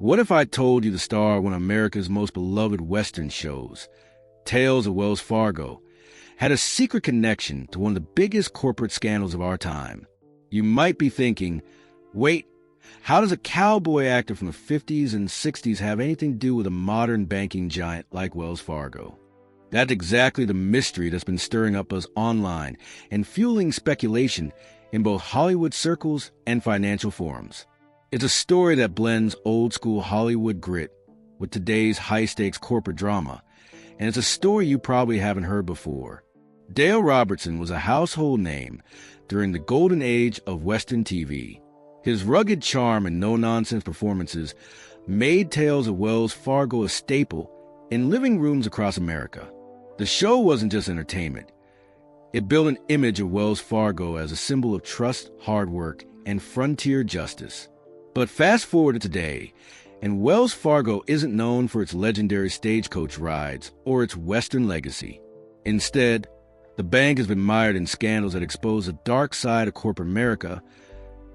What if I told you the star of one of America's most beloved Western shows, Tales of Wells Fargo, had a secret connection to one of the biggest corporate scandals of our time? You might be thinking, wait, how does a cowboy actor from the 50s and 60s have anything to do with a modern banking giant like Wells Fargo? That's exactly the mystery that's been stirring up us online and fueling speculation in both Hollywood circles and financial forums. It's a story that blends old-school Hollywood grit with today's high-stakes corporate drama, and it's a story you probably haven't heard before. Dale Robertson was a household name during the golden age of Western TV. His rugged charm and no-nonsense performances made Tales of Wells Fargo a staple in living rooms across America. The show wasn't just entertainment. It built an image of Wells Fargo as a symbol of trust, hard work, and frontier justice. But fast forward to today, and Wells Fargo isn't known for its legendary stagecoach rides or its Western legacy. Instead, the bank has been mired in scandals that expose the dark side of corporate America: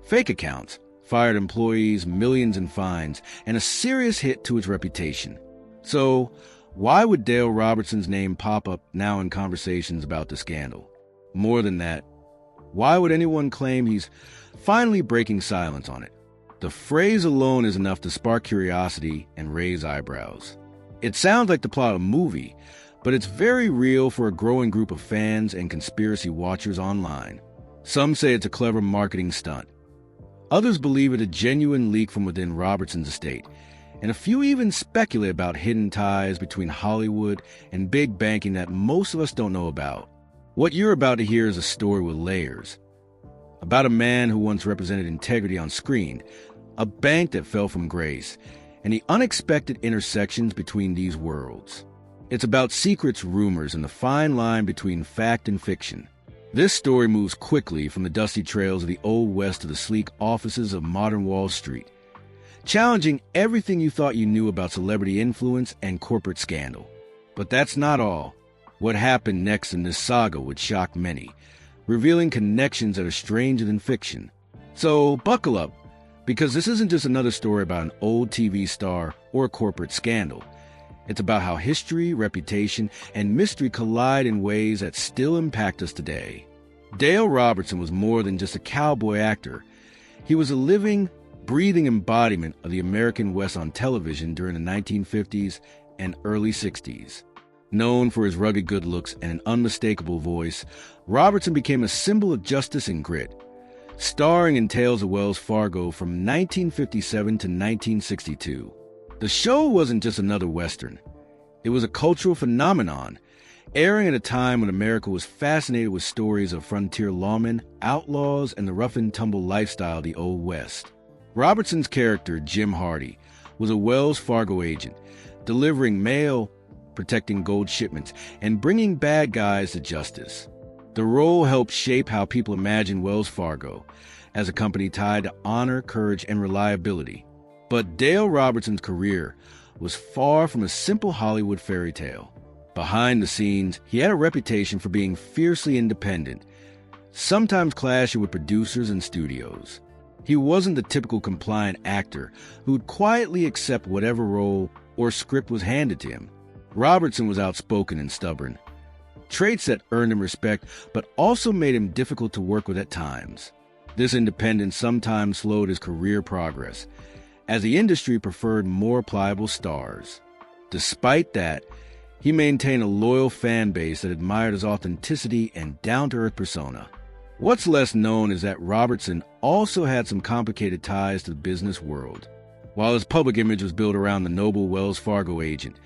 fake accounts, fired employees, millions in fines, and a serious hit to its reputation. So, why would Dale Robertson's name pop up now in conversations about the scandal? More than that, why would anyone claim he's finally breaking silence on it? The phrase alone is enough to spark curiosity and raise eyebrows. It sounds like the plot of a movie, but it's very real for a growing group of fans and conspiracy watchers online. Some say it's a clever marketing stunt. Others believe it a genuine leak from within Robertson's estate, and a few even speculate about hidden ties between Hollywood and big banking that most of us don't know about. What you're about to hear is a story with layers. About a man who once represented integrity on screen, a bank that fell from grace, and the unexpected intersections between these worlds. It's about secrets, rumors, and the fine line between fact and fiction. This story moves quickly from the dusty trails of the Old West to the sleek offices of modern Wall Street, challenging everything you thought you knew about celebrity influence and corporate scandal. But that's not all. What happened next in this saga would shock many, revealing connections that are stranger than fiction. So buckle up, because this isn't just another story about an old TV star or a corporate scandal. It's about how history, reputation, and mystery collide in ways that still impact us today. Dale Robertson was more than just a cowboy actor. He was a living, breathing embodiment of the American West on television during the 1950s and early 60s. Known for his rugged good looks and an unmistakable voice, Robertson became a symbol of justice and grit, starring in Tales of Wells Fargo from 1957 to 1962. The show wasn't just another Western. It was a cultural phenomenon, airing at a time when America was fascinated with stories of frontier lawmen, outlaws, and the rough-and-tumble lifestyle of the Old West. Robertson's character, Jim Hardy, was a Wells Fargo agent, delivering mail, protecting gold shipments, and bringing bad guys to justice. The role helped shape how people imagine Wells Fargo as a company tied to honor, courage, and reliability. But Dale Robertson's career was far from a simple Hollywood fairy tale. Behind the scenes, he had a reputation for being fiercely independent, sometimes clashing with producers and studios. He wasn't the typical compliant actor who'd quietly accept whatever role or script was handed to him. Robertson was outspoken and stubborn, traits that earned him respect but also made him difficult to work with at times. This independence sometimes slowed his career progress, as the industry preferred more pliable stars. Despite that, he maintained a loyal fan base that admired his authenticity and down-to-earth persona. What's less known is that Robertson also had some complicated ties to the business world. While his public image was built around the noble Wells Fargo agent,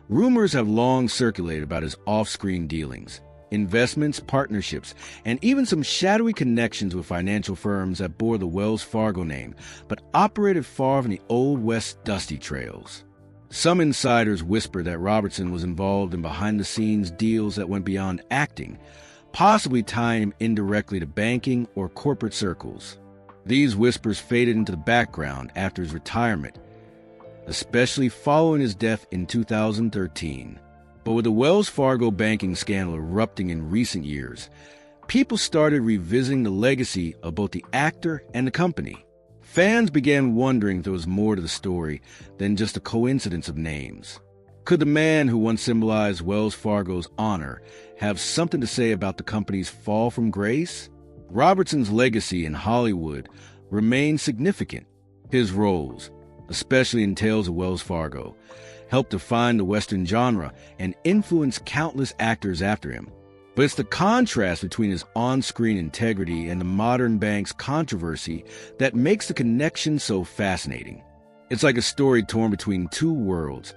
rumors have long circulated about his off-screen dealings, investments, partnerships, and even some shadowy connections with financial firms that bore the Wells Fargo name, but operated far from the Old West dusty trails. Some insiders whisper that Robertson was involved in behind-the-scenes deals that went beyond acting, possibly tying him indirectly to banking or corporate circles. These whispers faded into the background after his retirement, especially following his death in 2013. But with the Wells Fargo banking scandal erupting in recent years, people started revisiting the legacy of both the actor and the company. Fans began wondering if there was more to the story than just a coincidence of names. Could the man who once symbolized Wells Fargo's honor have something to say about the company's fall from grace? Robertson's legacy in Hollywood remains significant. His roles, especially in Tales of Wells Fargo, helped define the Western genre and influence countless actors after him. But it's the contrast between his on-screen integrity and the modern bank's controversy that makes the connection so fascinating. It's like a story torn between two worlds,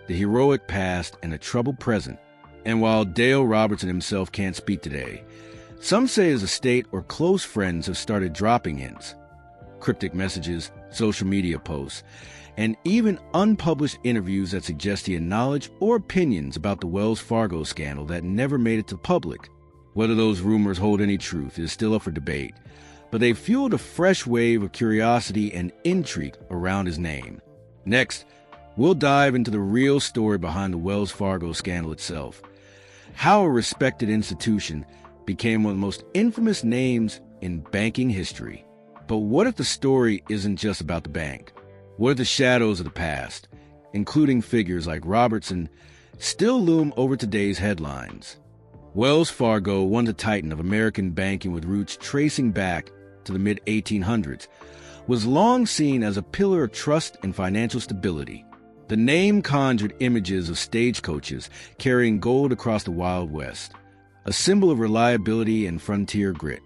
the heroic past and the troubled present. And while Dale Robertson himself can't speak today, some say his estate or close friends have started dropping hints, cryptic messages, social media posts, and even unpublished interviews that suggest he had knowledge or opinions about the Wells Fargo scandal that never made it to public. Whether those rumors hold any truth is still up for debate, but they fueled a fresh wave of curiosity and intrigue around his name. Next, we'll dive into the real story behind the Wells Fargo scandal itself, how a respected institution became one of the most infamous names in banking history. But what if the story isn't just about the bank? What if the shadows of the past, including figures like Robertson, still loom over today's headlines? Wells Fargo, once a titan of American banking with roots tracing back to the mid-1800s, was long seen as a pillar of trust and financial stability. The name conjured images of stagecoaches carrying gold across the Wild West, a symbol of reliability and frontier grit.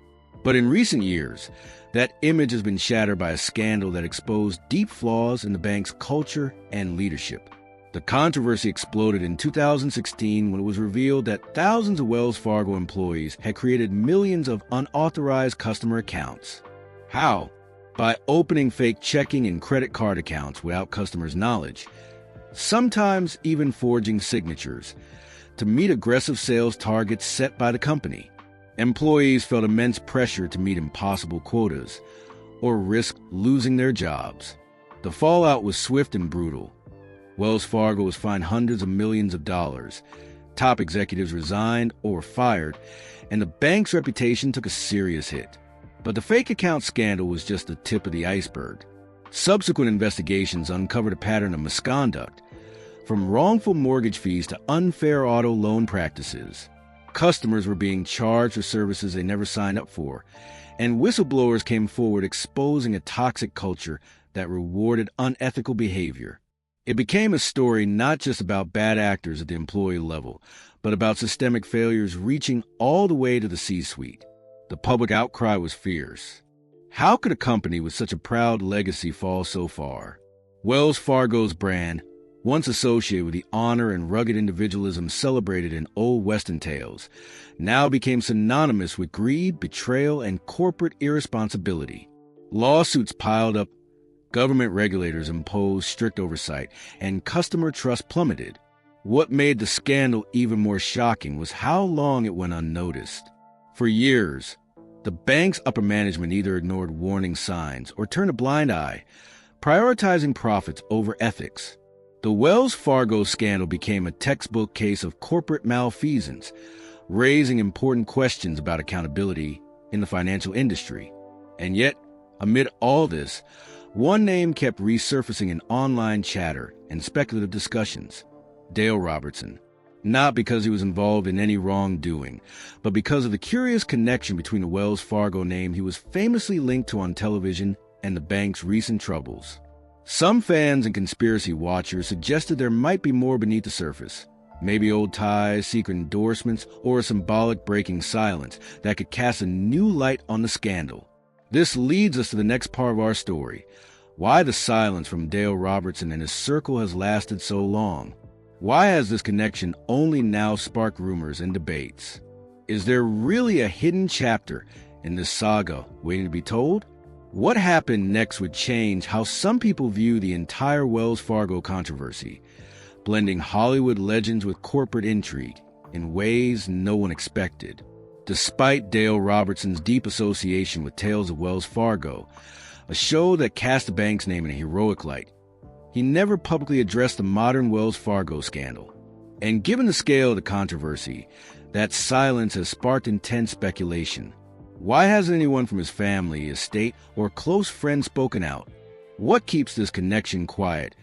But in recent years, that image has been shattered by a scandal that exposed deep flaws in the bank's culture and leadership. The controversy exploded in 2016 when it was revealed that thousands of Wells Fargo employees had created millions of unauthorized customer accounts. How? By opening fake checking and credit card accounts without customers' knowledge, sometimes even forging signatures to meet aggressive sales targets set by the company. Employees felt immense pressure to meet impossible quotas or risk losing their jobs. The fallout was swift and brutal. Wells Fargo was fined hundreds of millions of dollars. Top executives resigned or fired, and the bank's reputation took a serious hit. But the fake account scandal was just the tip of the iceberg. Subsequent investigations uncovered a pattern of misconduct, from wrongful mortgage fees to unfair auto loan practices. Customers were being charged for services they never signed up for, and whistleblowers came forward exposing a toxic culture that rewarded unethical behavior. It became a story not just about bad actors at the employee level, but about systemic failures reaching all the way to the C-suite. The public outcry was fierce. How could a company with such a proud legacy fall so far? Wells Fargo's brand, once associated with the honor and rugged individualism celebrated in old Western tales, now became synonymous with greed, betrayal, and corporate irresponsibility. Lawsuits piled up, government regulators imposed strict oversight, and customer trust plummeted. What made the scandal even more shocking was how long it went unnoticed. For years, the bank's upper management either ignored warning signs or turned a blind eye, prioritizing profits over ethics. The Wells Fargo scandal became a textbook case of corporate malfeasance, raising important questions about accountability in the financial industry. And yet, amid all this, one name kept resurfacing in online chatter and speculative discussions: Dale Robertson. Not because he was involved in any wrongdoing, but because of the curious connection between the Wells Fargo name he was famously linked to on television and the bank's recent troubles. Some fans and conspiracy watchers suggested there might be more beneath the surface. Maybe old ties, secret endorsements, or a symbolic breaking silence that could cast a new light on the scandal. This leads us to the next part of our story: why the silence from Dale Robertson and his circle has lasted so long. Why has this connection only now sparked rumors and debates? Is there really a hidden chapter in this saga waiting to be told? What happened next would change how some people view the entire Wells Fargo controversy, blending Hollywood legends with corporate intrigue in ways no one expected. Despite Dale Robertson's deep association with Tales of Wells Fargo, a show that cast the bank's name in a heroic light, he never publicly addressed the modern Wells Fargo scandal. And given the scale of the controversy, that silence has sparked intense speculation. Why hasn't anyone from his family, estate, or close friend spoken out? What keeps this connection quiet,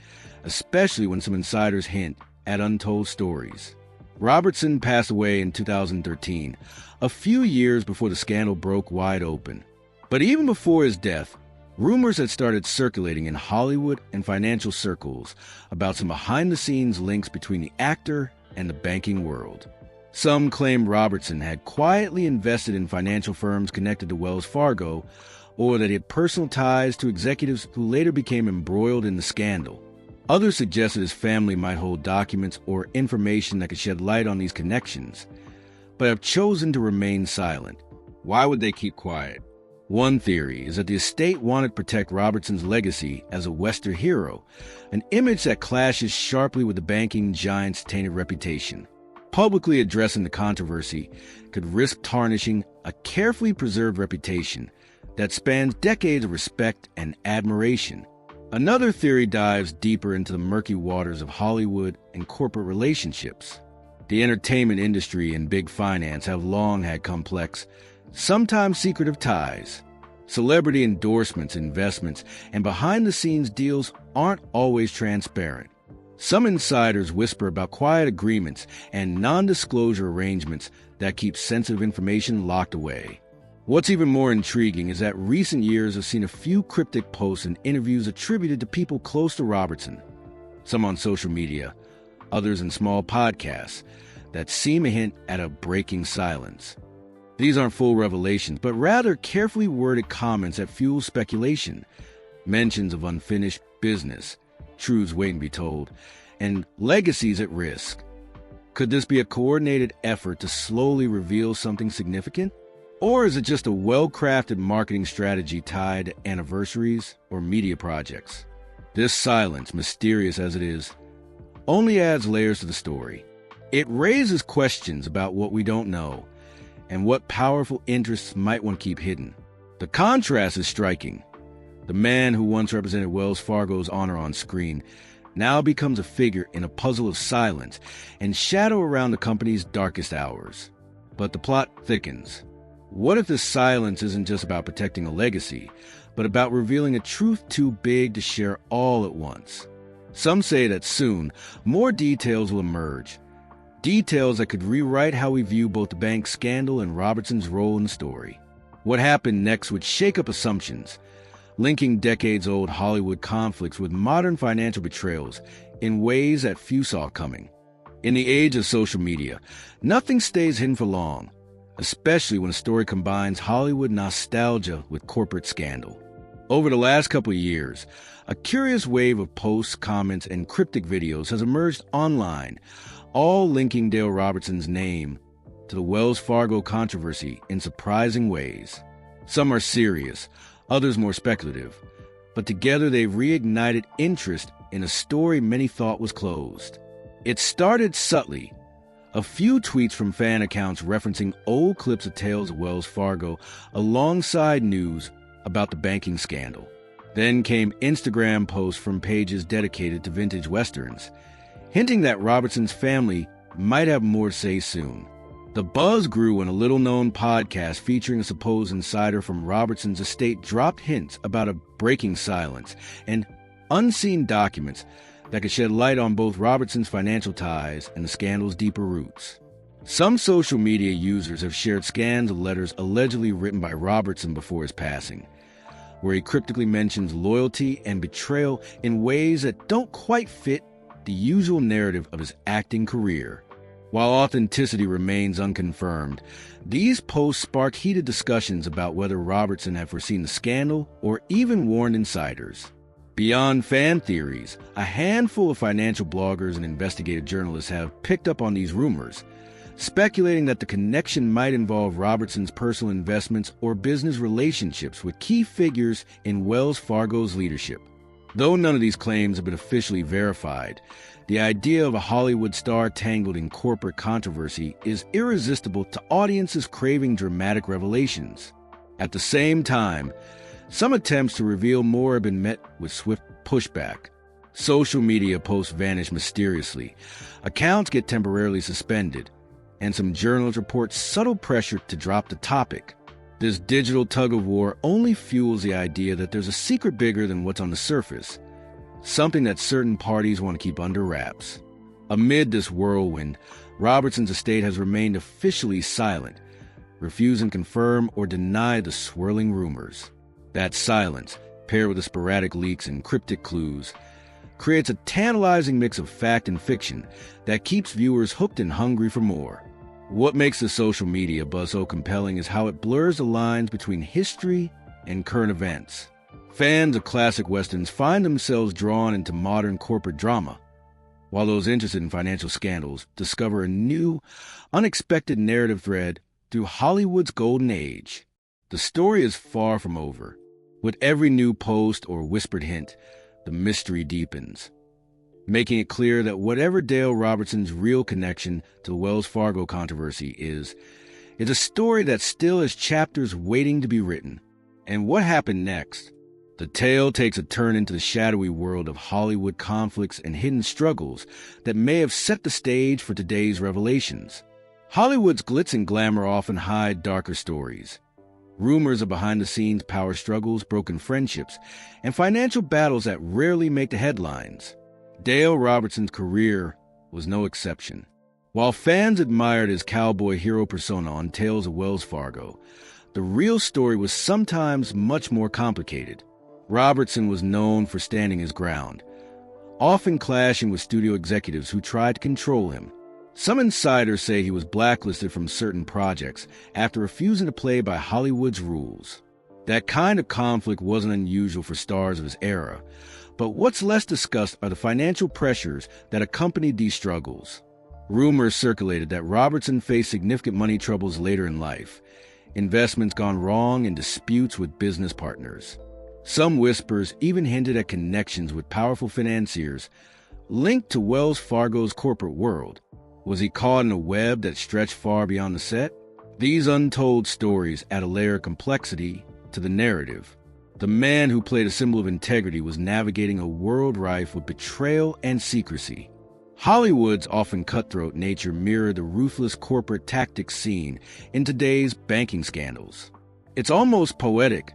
especially when some insiders hint at untold stories? Robertson passed away in 2013, a few years before the scandal broke wide open. But even before his death, rumors had started circulating in Hollywood and financial circles about some behind-the-scenes links between the actor and the banking world. Some claimed Robertson had quietly invested in financial firms connected to Wells Fargo, or that he had personal ties to executives who later became embroiled in the scandal. Others suggested his family might hold documents or information that could shed light on these connections, but have chosen to remain silent. Why would they keep quiet? One theory is that the estate wanted to protect Robertson's legacy as a Western hero, an image that clashes sharply with the banking giant's tainted reputation. Publicly addressing the controversy could risk tarnishing a carefully preserved reputation that spans decades of respect and admiration. Another theory dives deeper into the murky waters of Hollywood and corporate relationships. The entertainment industry and big finance have long had complex, sometimes secretive ties. Celebrity endorsements, investments, and behind-the-scenes deals aren't always transparent. Some insiders whisper about quiet agreements and non-disclosure arrangements that keep sensitive information locked away. What's even more intriguing is that recent years have seen a few cryptic posts and interviews attributed to people close to Robertson, some on social media, others in small podcasts, that seem to hint at a breaking silence. These aren't full revelations, but rather carefully worded comments that fuel speculation, mentions of unfinished business, truths waiting to be told, and legacies at risk. Could this be a coordinated effort to slowly reveal something significant? Or is it just a well-crafted marketing strategy tied to anniversaries or media projects? This silence, mysterious as it is, only adds layers to the story. It raises questions about what we don't know and what powerful interests might want to keep hidden. The contrast is striking. The man who once represented Wells Fargo's honor on screen now becomes a figure in a puzzle of silence and shadow around the company's darkest hours. But the plot thickens. What if this silence isn't just about protecting a legacy, but about revealing a truth too big to share all at once? Some say that soon, more details will emerge. Details that could rewrite how we view both the bank scandal and Robertson's role in the story. What happened next would shake up assumptions, linking decades-old Hollywood conflicts with modern financial betrayals in ways that few saw coming. In the age of social media, nothing stays hidden for long, especially when a story combines Hollywood nostalgia with corporate scandal. Over the last couple of years, a curious wave of posts, comments, and cryptic videos has emerged online, all linking Dale Robertson's name to the Wells Fargo controversy in surprising ways. Some are serious, others more speculative, but together they've reignited interest in a story many thought was closed. It started subtly. A few tweets from fan accounts referencing old clips of tales of Wells Fargo alongside news about the banking scandal. Then came Instagram posts from pages dedicated to vintage westerns, hinting that Robertson's family might have more to say soon. The buzz grew when a little-known podcast featuring a supposed insider from Robertson's estate dropped hints about a breaking silence and unseen documents that could shed light on both Robertson's financial ties and the scandal's deeper roots. Some social media users have shared scans of letters allegedly written by Robertson before his passing, where he cryptically mentions loyalty and betrayal in ways that don't quite fit the usual narrative of his acting career. While authenticity remains unconfirmed, these posts sparked heated discussions about whether Robertson had foreseen the scandal or even warned insiders. Beyond fan theories, a handful of financial bloggers and investigative journalists have picked up on these rumors, speculating that the connection might involve Robertson's personal investments or business relationships with key figures in Wells Fargo's leadership. Though none of these claims have been officially verified, the idea of a Hollywood star tangled in corporate controversy is irresistible to audiences craving dramatic revelations. At the same time, some attempts to reveal more have been met with swift pushback. Social media posts vanish mysteriously, accounts get temporarily suspended, and some journalists report subtle pressure to drop the topic. This digital tug-of-war only fuels the idea that there's a secret bigger than what's on the surface, something that certain parties want to keep under wraps. Amid this whirlwind, Robertson's estate has remained officially silent, refusing to confirm or deny the swirling rumors. That silence, paired with the sporadic leaks and cryptic clues, creates a tantalizing mix of fact and fiction that keeps viewers hooked and hungry for more. What makes the social media buzz so compelling is how it blurs the lines between history and current events. Fans of classic westerns find themselves drawn into modern corporate drama, while those interested in financial scandals discover a new, unexpected narrative thread through Hollywood's golden age. The story is far from over. With every new post or whispered hint, the mystery deepens, making it clear that whatever Dale Robertson's real connection to the Wells Fargo controversy is a story that still has chapters waiting to be written. And what happened next? The tale takes a turn into the shadowy world of Hollywood conflicts and hidden struggles that may have set the stage for today's revelations. Hollywood's glitz and glamour often hide darker stories. Rumors of behind-the-scenes power struggles, broken friendships, and financial battles that rarely make the headlines. Dale Robertson's career was no exception. While fans admired his cowboy hero persona on Tales of Wells Fargo, the real story was sometimes much more complicated. Robertson was known for standing his ground, often clashing with studio executives who tried to control him. Some insiders say he was blacklisted from certain projects after refusing to play by Hollywood's rules. That kind of conflict wasn't unusual for stars of his era, but what's less discussed are the financial pressures that accompanied these struggles. Rumors circulated that Robertson faced significant money troubles later in life, investments gone wrong, and disputes with business partners. Some whispers even hinted at connections with powerful financiers linked to Wells Fargo's corporate world. Was he caught in a web that stretched far beyond the set? These untold stories add a layer of complexity to the narrative. The man who played a symbol of integrity was navigating a world rife with betrayal and secrecy. Hollywood's often cutthroat nature mirrored the ruthless corporate tactics seen in today's banking scandals. It's almost poetic,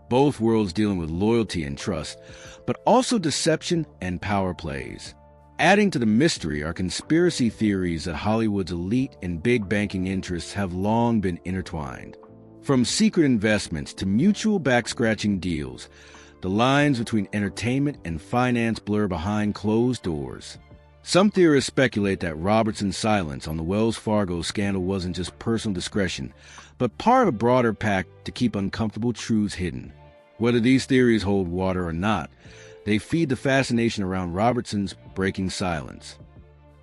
both worlds dealing with loyalty and trust, but also deception and power plays. Adding to the mystery are conspiracy theories that Hollywood's elite and big banking interests have long been intertwined. From secret investments to mutual back-scratching deals, the lines between entertainment and finance blur behind closed doors. Some theorists speculate that Robertson's silence on the Wells Fargo scandal wasn't just personal discretion, but part of a broader pact to keep uncomfortable truths hidden. Whether these theories hold water or not, they feed the fascination around Robertson's breaking silence.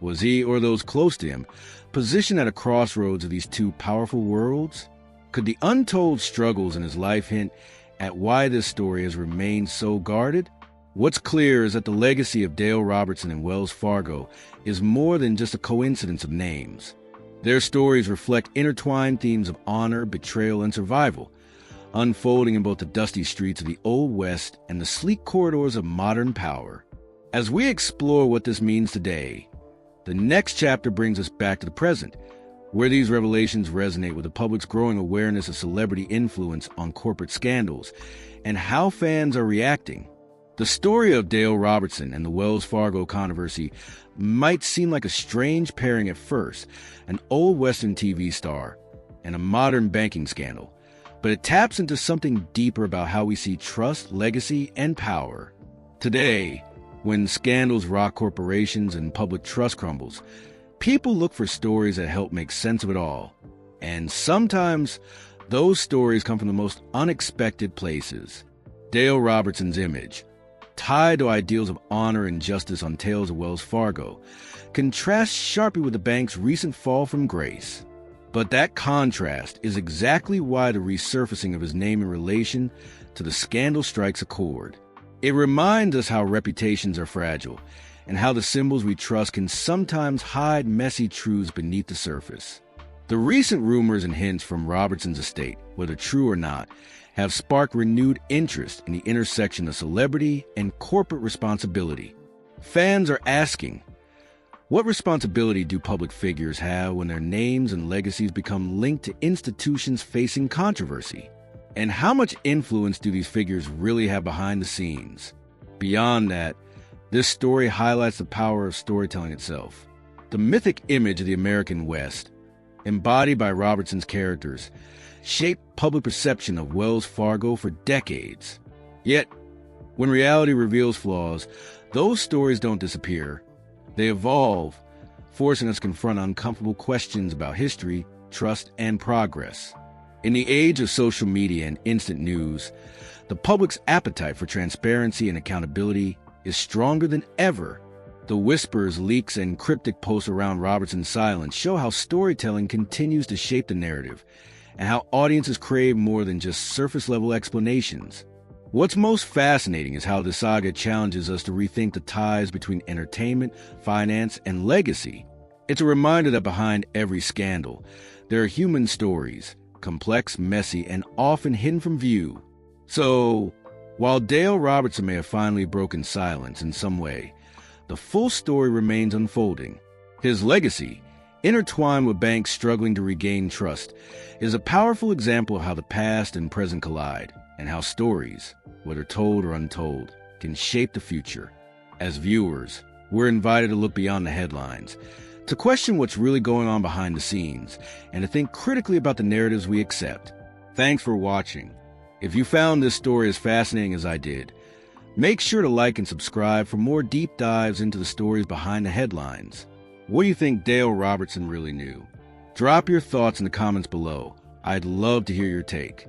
Was he, or those close to him, positioned at a crossroads of these two powerful worlds? Could the untold struggles in his life hint at why this story has remained so guarded? What's clear is that the legacy of Dale Robertson and Wells Fargo is more than just a coincidence of names. Their stories reflect intertwined themes of honor, betrayal, and survival, unfolding in both the dusty streets of the Old West and the sleek corridors of modern power. As we explore what this means today, the next chapter brings us back to the present, where these revelations resonate with the public's growing awareness of celebrity influence on corporate scandals and how fans are reacting. The story of Dale Robertson and the Wells Fargo controversy might seem like a strange pairing at first, an old Western TV star and a modern banking scandal, but it taps into something deeper about how we see trust, legacy, and power. Today, when scandals rock corporations and public trust crumbles, people look for stories that help make sense of it all. And sometimes, those stories come from the most unexpected places. Dale Robertson's image, tied to ideals of honor and justice on Tales of Wells Fargo, contrasts sharply with the bank's recent fall from grace. But that contrast is exactly why the resurfacing of his name in relation to the scandal strikes a chord. It reminds us how reputations are fragile, and how the symbols we trust can sometimes hide messy truths beneath the surface. The recent rumors and hints from Robertson's estate, whether true or not, have sparked renewed interest in the intersection of celebrity and corporate responsibility. Fans are asking, What responsibility do public figures have when their names and legacies become linked to institutions facing controversy? And how much influence do these figures really have behind the scenes? Beyond that, this story highlights the power of storytelling itself. The mythic image of the American West, embodied by Robertson's characters, shaped public perception of Wells Fargo for decades. Yet, when reality reveals flaws, those stories don't disappear. They evolve, forcing us to confront uncomfortable questions about history, trust, and progress. In the age of social media and instant news, the public's appetite for transparency and accountability is stronger than ever. The whispers, leaks, and cryptic posts around Robertson's silence show how storytelling continues to shape the narrative, and how audiences crave more than just surface-level explanations. What's most fascinating is how the saga challenges us to rethink the ties between entertainment, finance, and legacy. It's a reminder that behind every scandal, there are human stories, complex, messy, and often hidden from view. So, while Dale Robertson may have finally broken silence in some way, the full story remains unfolding. His legacy, intertwined with banks struggling to regain trust, is a powerful example of how the past and present collide, and how stories, whether told or untold, can shape the future. As viewers, we're invited to look beyond the headlines, to question what's really going on behind the scenes, and to think critically about the narratives we accept. Thanks for watching. If you found this story as fascinating as I did, make sure to like and subscribe for more deep dives into the stories behind the headlines. What do you think Dale Robertson really knew? Drop your thoughts in the comments below. I'd love to hear your take.